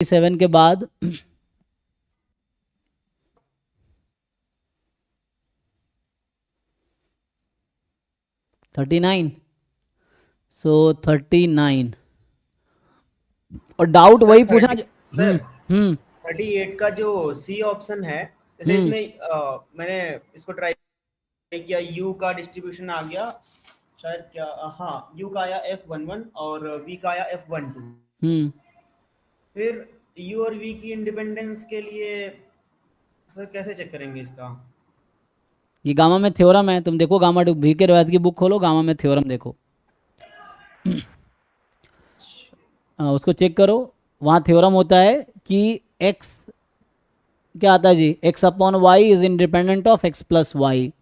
7 के बाद 39, सो 39 और डाउट वही पूछना सर हम्म 38 का जो सी ऑप्शन है, जैसे हम्म इसमें मैंने इसको ट्राई किया, यू का डिस्ट्रीब्यूशन आ गया शायद, क्या हाँ, यू का आया F11 और वी का आया F12। हम्म फिर यू और वी की इंडिपेंडेंस के लिए सर कैसे चेक करेंगे इसका? ये गामा में थ्योरम है, तुम देखो गामा भी के रवायत की बुक खोलो, गामा में थ्योरम देखो। उसको चेक करो, वहाँ थ्योरम होता है कि x क्या आता है जी, x upon y is independent of x plus y,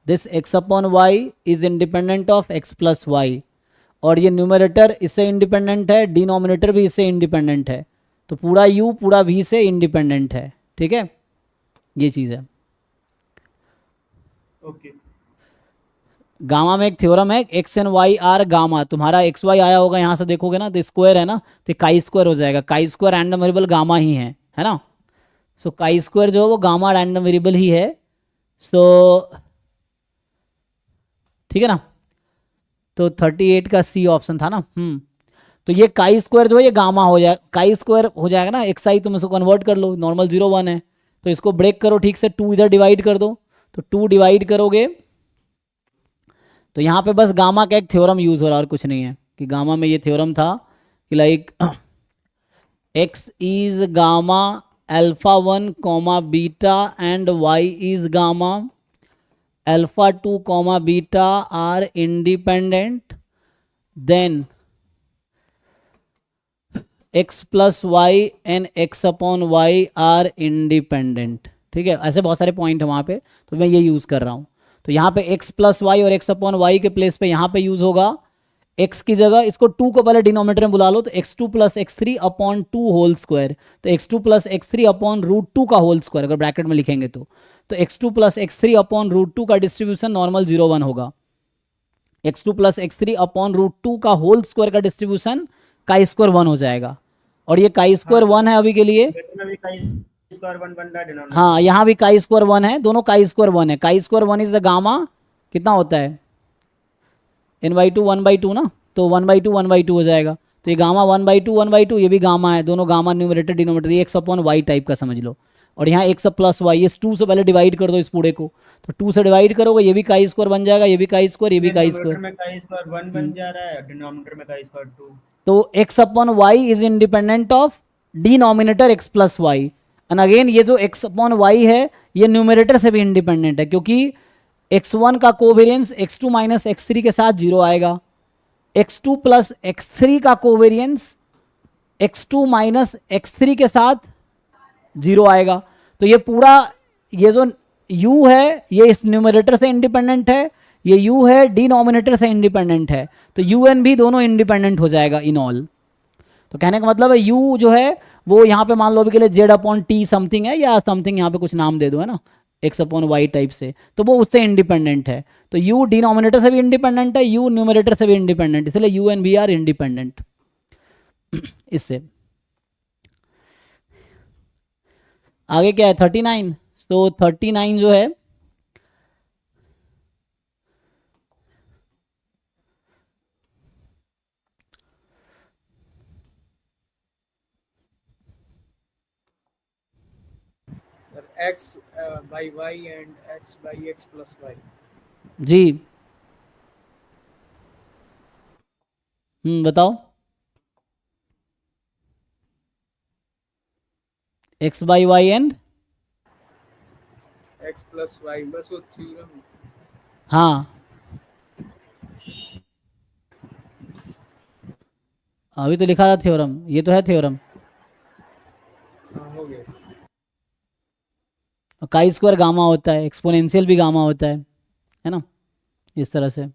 this x upon y is independent of x plus y, और ये न्यूमरेटर इससे इंडिपेंडेंट है, डिनोमिनेटर भी इससे इंडिपेंडेंट है, तो पूरा u पूरा v से इंडिपेंडेंट है। ठीक है, ये चीज़ है। ओके। गामा में एक थ्योरम है, x and y are gamma, तुम्हारा एक्स वाई आया होगा यहाँ से देखोगे ना, तो स्क्वायर है ना, तो काई स्क्वायर हो जाएगा, chi square random variable gamma ही है ना। सो काई स्क्वायर जो है वो गामा रैंडम वेरिएबल ही है। सो ठीक है ना, तो 38 का सी ऑप्शन था ना। तो ये काई स्क्वायर जो है ये गामा हो जाए, काई स्क्वायर हो जाएगा ना, एक्स आई तुम इसको कन्वर्ट कर लो, नॉर्मल 0 1 है, तो इसको ब्रेक करो ठीक से, 2 इधर डिवाइड कर दो, तो 2 डिवाइड करोगे तो यहाँ पे बस गामा का एक थ्योरम यूज हो रहा है और कुछ नहीं है, कि गामा में ये थ्योरम था कि like x is gamma alpha 1 comma beta and y is gamma alpha 2 comma beta are independent, then x plus y and x upon y are independent. ठीक है, ऐसे बहुत सारे पॉइंट है वहाँ पे, तो मैं ये यूज़ कर रहा हूँ। तो यहाँ पे एक्स प्लस वाई और एक्स अपॉन वाई के प्लेस पे यहाँ पे यूज़ होगा एक्स की जगह, इसको 2 को पहले डिनोमिनेटर में बुला लो, तो x2 plus x three upon 2 whole square, तो x2 plus x three upon root 2 का होल स्क्वायर अगर ब्रैकेट में लिखेंगे तो x2 plus x three upon root 2 का डिस्ट्रीब्यूशन नॉर्मल 0 1 होगा, x2 plus x three upon root 2 का होल स्क्वायर का डिस्ट्रीब्यूशन काई स्क्वायर 1 हो जाएगा, और ये काई हाँ स्क्वायर सर, 1 है अभी के लिए। डिनोमिनेटर में भी काई स्क्वायर 1 बन रहा है, डिनोमिनेटर हाँ में भी। यहाँ भी काई स्क्वायर 1 है, दोनों काई स्क्वायर 1 है, काई स्क्वायर 1 इज द गामा, कितना होता है n/2 1/2 ना, तो 1/2 1/2 हो जाएगा, तो ये गामा 1/2 1/2, ये भी गामा है, दोनों गामा न्यूमरेटर डिनोमिनेटर, ये एक्स अपॉन वाई टाइप का समझ लो, और यहाँ एक्स प्लस वाई, ये 2 से पहले डिवाइड कर दो इस पूरे को, तो 2 से डिवाइड करोगे ये भी काई स्क्वायर बन जाएगा, ये भी काई स्क्वायर, ये भी इसमें काई न्यूमरेटर स्क्वायर। में काई स्क्वायर 1 बन जा रहा है, डिनोमिनेटर में काई स्क्वायर 2। तो x upon y is independent of denominator x plus y, and again ये जो एक्स अपॉन वाई है ये न्यूमरेटर से भी इंडिपेंडेंट है, क्योंकि x1 का covariance x2 minus x three के साथ 0 आएगा, x2 प्लस एक्स थ्री का covariance x2 minus x three के साथ 0 आएगा, तो ये पूरा ये जो u है ये इस न्यूमरेटर से इंडिपेंडेंट है, ये u है डिनोमिनेटर से इंडिपेंडेंट है, तो un भी दोनों इंडिपेंडेंट हो जाएगा इन ऑल। तो कहने का मतलब है u जो है वो यहाँ पे मान लो अभी के लिए z अपॉन टी समथिंग है या समथिंग, यहाँ पे कुछ नाम दे दो है ना, एक्स अपॉन वाई टाइप से, तो वो उससे इंडिपेंडेंट है, तो u डिनोमिनेटर से भी इंडिपेंडेंट है, u न्यूमरेटर से भी इंडिपेंडेंट, इसलिए u and v are independent. इससे आगे क्या है 39, तो 39 जो है x by y and x by x plus y. जी बताओ x by y and x plus y बस वो थ्योरम। हाँ अभी तो लिखा था थ्योरम, ये तो है थ्योरम, हाँ हो गया। काई स्क्वायर गामा होता है, एक्सपोनेंशियल भी गामा होता है ना, इस तरह से।